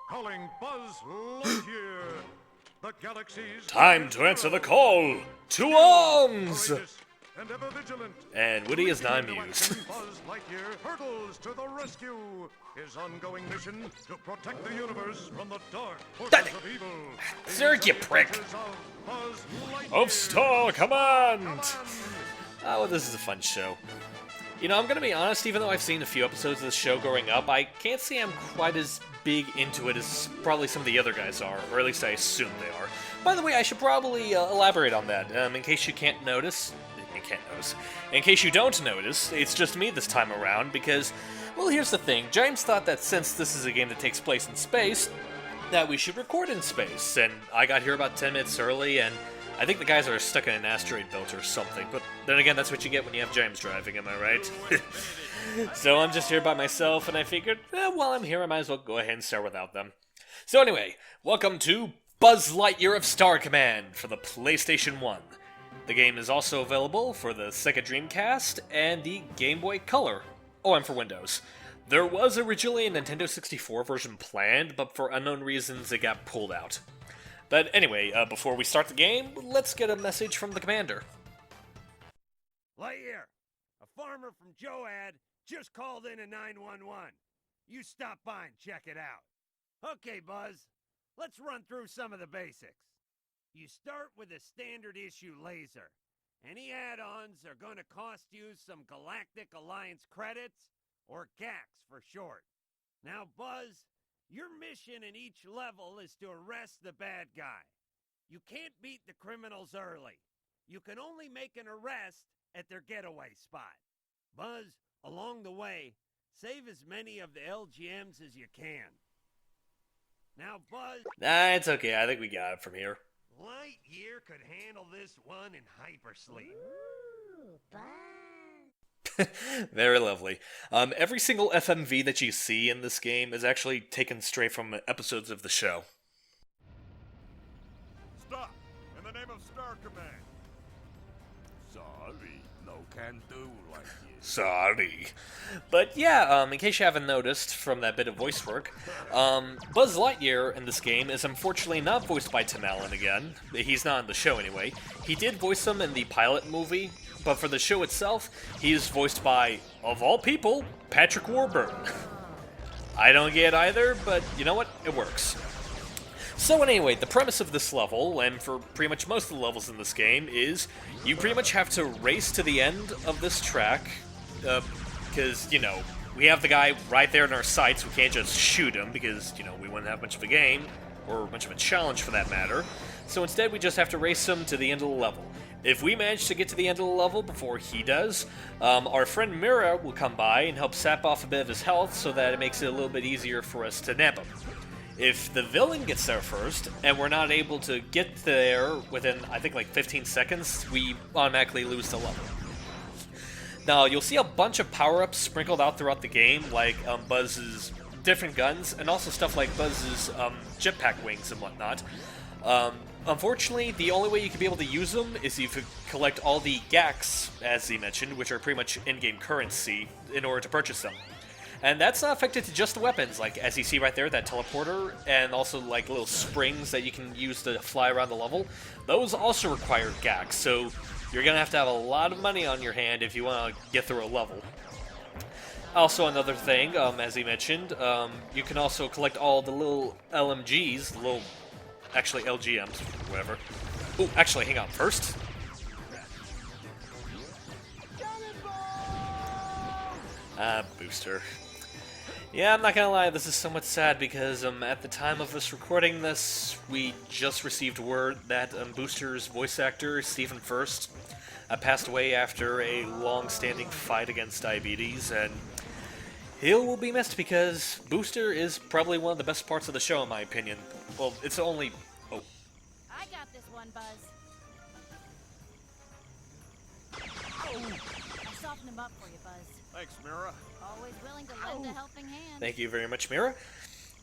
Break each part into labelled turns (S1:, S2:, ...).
S1: Calling Buzz Lightyear, the galaxy's
S2: Time to answer the call! To arms!
S1: courageous and ever vigilant.
S2: And Woody is not
S1: Into
S2: amused.
S1: action, Buzz Lightyear hurtles to the rescue. His ongoing mission to protect the universe from the dark forces of evil.
S2: Zerk, you prick!
S1: Adventures of Buzz Lightyear.
S2: Of Star Command!
S1: Command.
S2: Oh, well, this is a fun show. You know, I'm gonna be honest, even though I've seen a few episodes of this show growing up, I can't say I'm quite as big into it as probably some of the other guys are, or at least I assume they are. By the way, I should probably elaborate on that, in case you can't notice. In case you don't notice, it's just me this time around, because, well, here's the thing. James thought that since this is a game that takes place in space, that we should record in space, and I got here about 10 minutes early, and I think the guys are stuck in an asteroid belt or something, but then again, that's what you get when you have James driving, am I right? So I'm just here by myself, and I figured, while I'm here, I might as well go ahead and start without them. So anyway, welcome to Buzz Lightyear of Star Command for the PlayStation 1. The game is also available for the Sega Dreamcast and the Game Boy Color. Oh, and for Windows. There was originally a Nintendo 64 version planned, but for unknown reasons it got pulled out. But anyway, before we start the game, let's get a message from the commander.
S3: Lightyear, a farmer from Joad just called in a 911. You stop by and check it out. Okay, Buzz, let's run through some of the basics. You start with a standard issue laser. Any add-ons are going to cost you some Galactic Alliance credits, or GACs for short. Now, Buzz, your mission in each level is to arrest the bad guy. You can't beat the criminals early. You can only make an arrest at their getaway spot. Buzz, along the way, save as many of the LGMs as you can. Now, Buzz...
S2: Nah, it's okay. I think we got it from here.
S3: Lightyear could handle this one in hypersleep.
S2: Very lovely. Every single FMV that you see in this game is actually taken straight from episodes of the show.
S1: Stop! In the name of Star Command.
S4: Sorry, no can do like you.
S2: Sorry. But yeah, in case you haven't noticed from that bit of voice work, Buzz Lightyear in this game is unfortunately not voiced by Tim Allen again. He's not in the show anyway. He did voice him in the pilot movie, but for the show itself, he is voiced by, of all people, Patrick Warburton. I don't get either, but you know what? It works. So anyway, the premise of this level, and for pretty much most of the levels in this game, is you pretty much have to race to the end of this track, because, you know, we have the guy right there in our sights. We can't just shoot him because, you know, we wouldn't have much of a game, or much of a challenge for that matter. So instead, we just have to race him to the end of the level. If we manage to get to the end of the level before he does, our friend Mira will come by and help sap off a bit of his health so that it makes it a little bit easier for us to nab him. If the villain gets there first, and we're not able to get there within, I think, like 15 seconds, we automatically lose the level. Now, you'll see a bunch of power-ups sprinkled out throughout the game, like Buzz's different guns, and also stuff like Buzz's jetpack wings and whatnot. Unfortunately, the only way you can be able to use them is if you collect all the GACs, as he mentioned, which are pretty much in-game currency, in order to purchase them. And that's not affected to just the weapons, like as you see right there, that teleporter, and also like little springs that you can use to fly around the level. Those also require GACs, so you're going to have a lot of money on your hand if you want to get through a level. Also, another thing, as he mentioned, you can also collect all the little LMGs, actually LGMs, whatever. Oh, actually, hang on, first. Booster. Yeah, I'm not gonna lie, this is somewhat sad because at the time of us recording this, we just received word that Booster's voice actor, Stephen First, passed away after a long-standing fight against diabetes, and he will be missed because Booster is probably one of the best parts of the show, in my opinion. Well, it's only... Oh.
S5: I got this one, Buzz. I softened him up for you, Buzz.
S1: Thanks, Mira.
S5: Always willing to lend a helping hand.
S2: Thank you very much, Mira.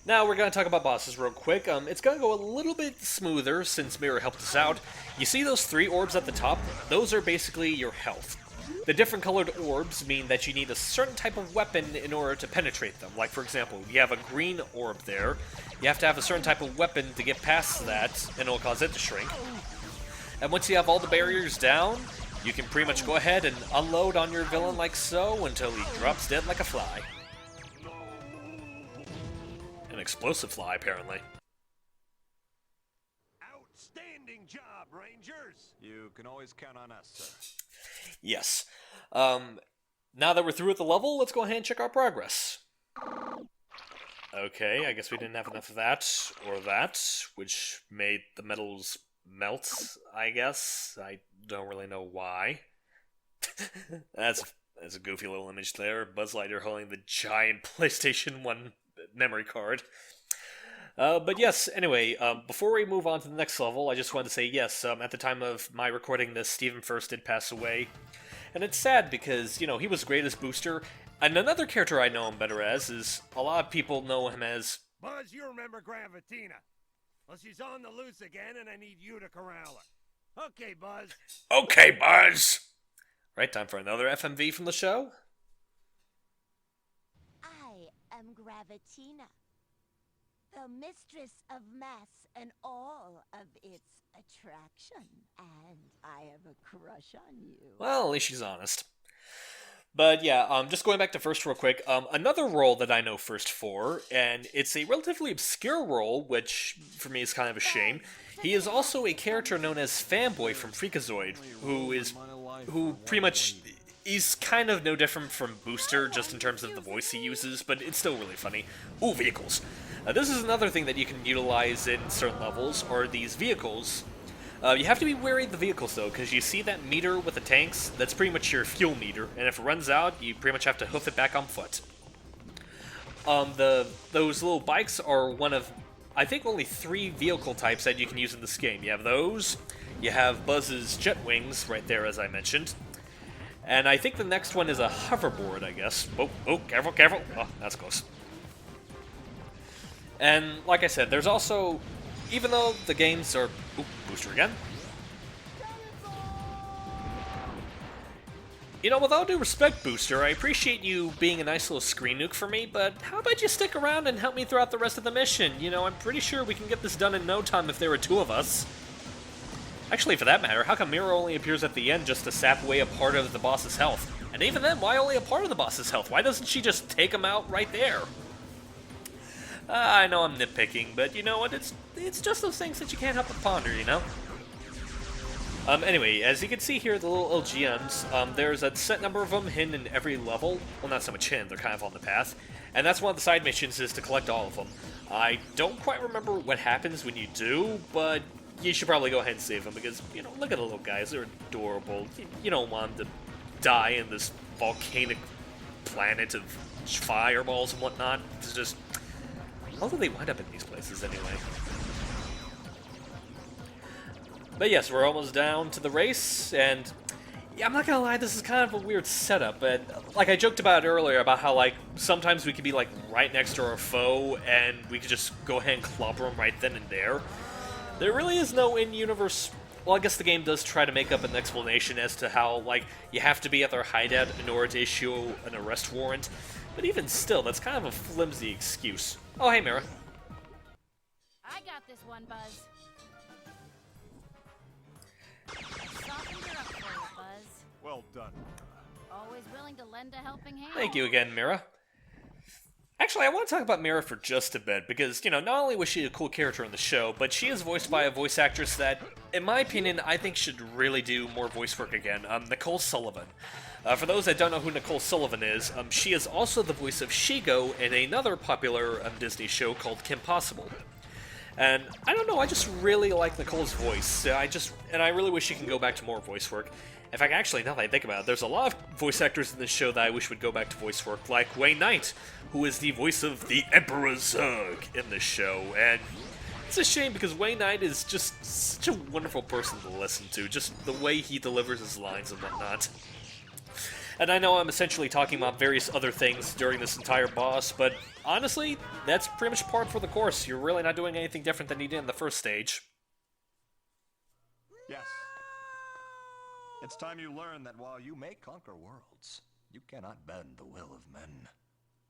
S2: Now we're going to talk about bosses real quick. It's going to go a little bit smoother since Mira helped us out. You see those 3 orbs at the top? Those are basically your health. The different colored orbs mean that you need a certain type of weapon in order to penetrate them. Like, for example, you have a green orb there. You have to have a certain type of weapon to get past that, and it'll cause it to shrink. And once you have all the barriers down, you can pretty much go ahead and unload on your villain like so until he drops dead like a fly. An explosive fly, apparently.
S3: Outstanding job, Rangers!
S4: You can always count on us, sir.
S2: Yes. Now that we're through with the level, let's go ahead and check our progress. Okay, I guess we didn't have enough of that, or that, which made the metals melt, I guess. I don't really know why. That's a goofy little image there. Buzz Lightyear holding the giant PlayStation 1 memory card. But yes, anyway, before we move on to the next level, I just wanted to say yes, at the time of my recording this, Stephen First did pass away. And it's sad because, you know, he was great as Booster, and another character I know him better as is, a lot of people know him as...
S3: Buzz, you remember Gravatina. Well, she's on the loose again, and I need you to corral her. Okay, Buzz.
S2: Okay, Buzz! Right, time for another FMV from the show.
S6: I am Gravatina, the mistress of mass and all of its attraction. And I have a crush on you.
S2: Well, at least she's honest. But yeah, just going back to First real quick, another role that I know First for, and it's a relatively obscure role, which for me is kind of a shame. He is also a character known as Fanboy from Freakazoid, who pretty much, he's kind of no different from Booster, just in terms of the voice he uses, but it's still really funny. Ooh, vehicles. This is another thing that you can utilize in certain levels, are these vehicles. You have to be wary of the vehicles, though, because you see that meter with the tanks? That's pretty much your fuel meter, and if it runs out, you pretty much have to hoof it back on foot. Those little bikes are one of, I think, only 3 vehicle types that you can use in this game. You have those, you have Buzz's jet wings right there, as I mentioned, and I think the next one is a hoverboard, I guess. Oh, careful, careful! Oh, that's close. And, like I said, there's also... Even though the games are... Ooh, Booster again. You know, with all due respect, Booster, I appreciate you being a nice little screen nuke for me, but how about you stick around and help me throughout the rest of the mission? You know, I'm pretty sure we can get this done in no time if there were 2 of us. Actually, for that matter, how come Mira only appears at the end just to sap away a part of the boss's health? And even then, why only a part of the boss's health? Why doesn't she just take him out right there? I know I'm nitpicking, but you know what? It's just those things that you can't help but ponder, you know? Anyway, as you can see here, the little LGMs, there's a set number of them hidden in every level. Well, not so much hidden, they're kind of on the path. And that's one of the side missions, is to collect all of them. I don't quite remember what happens when you do, but you should probably go ahead and save them, because, you know, look at the little guys, they're adorable. You don't want them to die in this volcanic planet of fireballs and whatnot. It's just... How do they wind up in these places, anyway? But yes, we're almost down to the race, and... Yeah, I'm not gonna lie, this is kind of a weird setup, but... Like I joked about earlier, about how, like, sometimes we could be, like, right next to our foe, and we could just go ahead and clobber them right then and there. There really is no in-universe... Well, I guess the game does try to make up an explanation as to how, like, you have to be at their hideout in order to issue an arrest warrant. But even still, that's kind of a flimsy excuse. Oh, hey, Mira.
S5: I got this one, Buzz. Softened her up for you, Buzz.
S4: Well done.
S5: Always willing to lend a helping hand.
S2: Thank you again, Mira. Actually, I want to talk about Mira for just a bit, because, you know, not only was she a cool character in the show, but she is voiced by a voice actress that, in my opinion, I think should really do more voice work again, Nicole Sullivan. For those that don't know who Nicole Sullivan is, she is also the voice of Shigo in another popular Disney show called Kim Possible. And I don't know, I just really like Nicole's voice. And I really wish she can go back to more voice work. In fact, actually, now that I think about it, there's a lot of voice actors in this show that I wish would go back to voice work, like Wayne Knight, who is the voice of the Emperor Zurg in this show. And it's a shame because Wayne Knight is just such a wonderful person to listen to, just the way he delivers his lines and whatnot. And I know I'm essentially talking about various other things during this entire boss, but honestly, that's pretty much par for the course. You're really not doing anything different than you did in the first stage.
S4: Yes. It's time you learn that while you may conquer worlds, you cannot bend the will of men.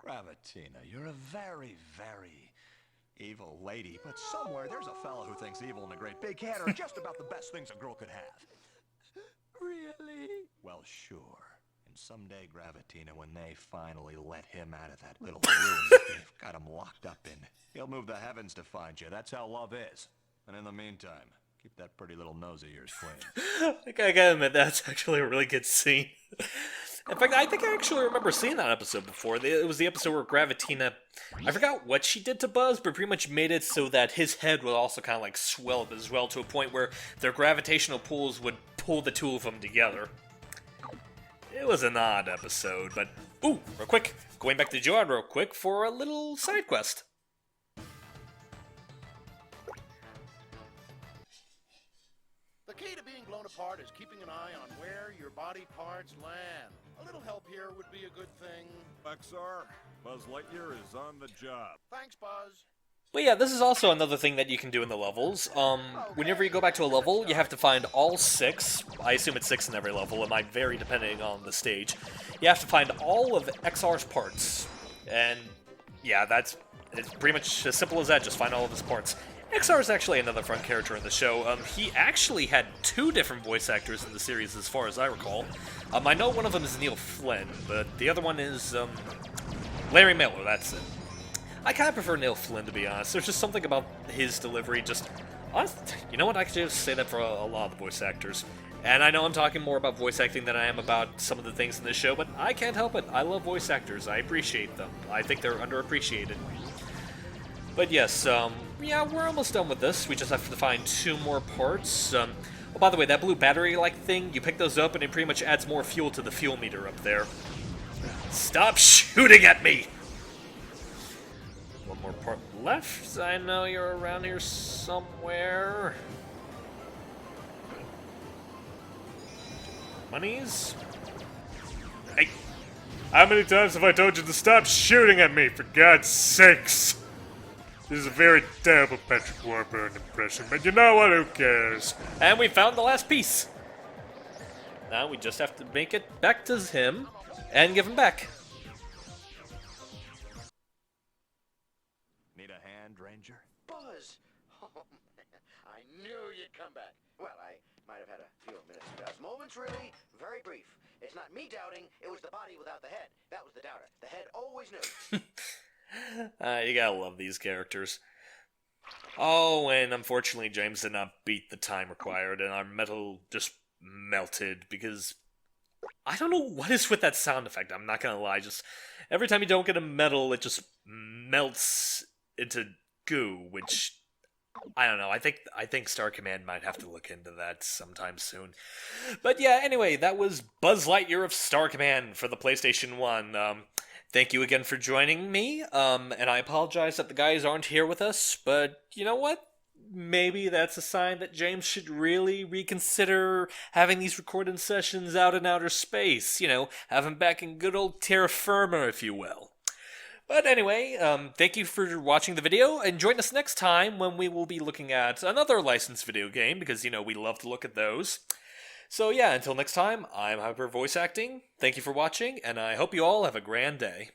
S4: Gravatina, you're a very, very evil lady, but somewhere there's a fellow who thinks evil and a great big head are just about the best things a girl could have.
S6: Really?
S4: Well, sure. And someday, Gravatina, when they finally let him out of that little room that they've got him locked up in, he'll move the heavens to find you. That's how love is. And in the meantime, keep that pretty little nose of yours clean.
S2: I gotta admit, that's actually a really good scene. In fact, I think I actually remember seeing that episode before. It was the episode where Gravatina, I forgot what she did to Buzz, but pretty much made it so that his head would also kind of like swell up as well, to a point where their gravitational pulls would pull the two of them together. It was an odd episode, but ooh, real quick, going back to Joanne real quick for a little side quest.
S7: The key to being blown apart is keeping an eye on where your body parts land. A little help here would be a good thing.
S4: XR, Buzz Lightyear is on the job.
S7: Thanks, Buzz.
S2: But yeah, this is also another thing that you can do in the levels. Whenever you go back to a level, you have to find all 6. I assume it's 6 in every level. It might vary depending on the stage. You have to find all of XR's parts. And yeah, it's pretty much as simple as that. Just find all of his parts. XR is actually another fun character in the show. He actually had 2 different voice actors in the series, as far as I recall. I know one of them is Neil Flynn, but the other one is Larry Miller. That's it. I kind of prefer Neil Flynn, to be honest. There's just something about his delivery, just... you know what, I could just say that for a lot of the voice actors. And I know I'm talking more about voice acting than I am about some of the things in this show, but I can't help it. I love voice actors. I appreciate them. I think they're underappreciated. But yes, yeah, we're almost done with this. We just have to find 2 more parts. Oh, by the way, that blue battery-like thing, you pick those up and it pretty much adds more fuel to the fuel meter up there. Stop shooting at me! One more part left. I know you're around here somewhere. Monies? Hey! How many times have I told you to stop shooting at me, for God's sakes? This is a very terrible Patrick Warburton impression, but you know what, who cares? And we found the last piece. Now we just have to make it back to him and give him back.
S4: Need a hand, Ranger?
S7: Buzz! Oh, man. I knew you'd come back. Well, I might have had a few minutes to doubt. Moments, really. Very brief. It's not me doubting. It was the body without the head. That was the doubter. The head always knew.
S2: You gotta love these characters. Oh, and unfortunately James did not beat the time required, and our metal just melted, because... I don't know what is with that sound effect, I'm not gonna lie. Just every time you don't get a medal, it just melts into goo, which... I don't know, I think Star Command might have to look into that sometime soon. But yeah, anyway, that was Buzz Lightyear of Star Command for the PlayStation 1. Thank you again for joining me, and I apologize that the guys aren't here with us, but you know what? Maybe that's a sign that James should really reconsider having these recording sessions out in outer space. You know, have him back in good old terra firma, if you will. But anyway, thank you for watching the video, and join us next time when we will be looking at another licensed video game, because, you know, we love to look at those. So yeah, until next time, I'm Hyper Voice Acting, thank you for watching, and I hope you all have a grand day.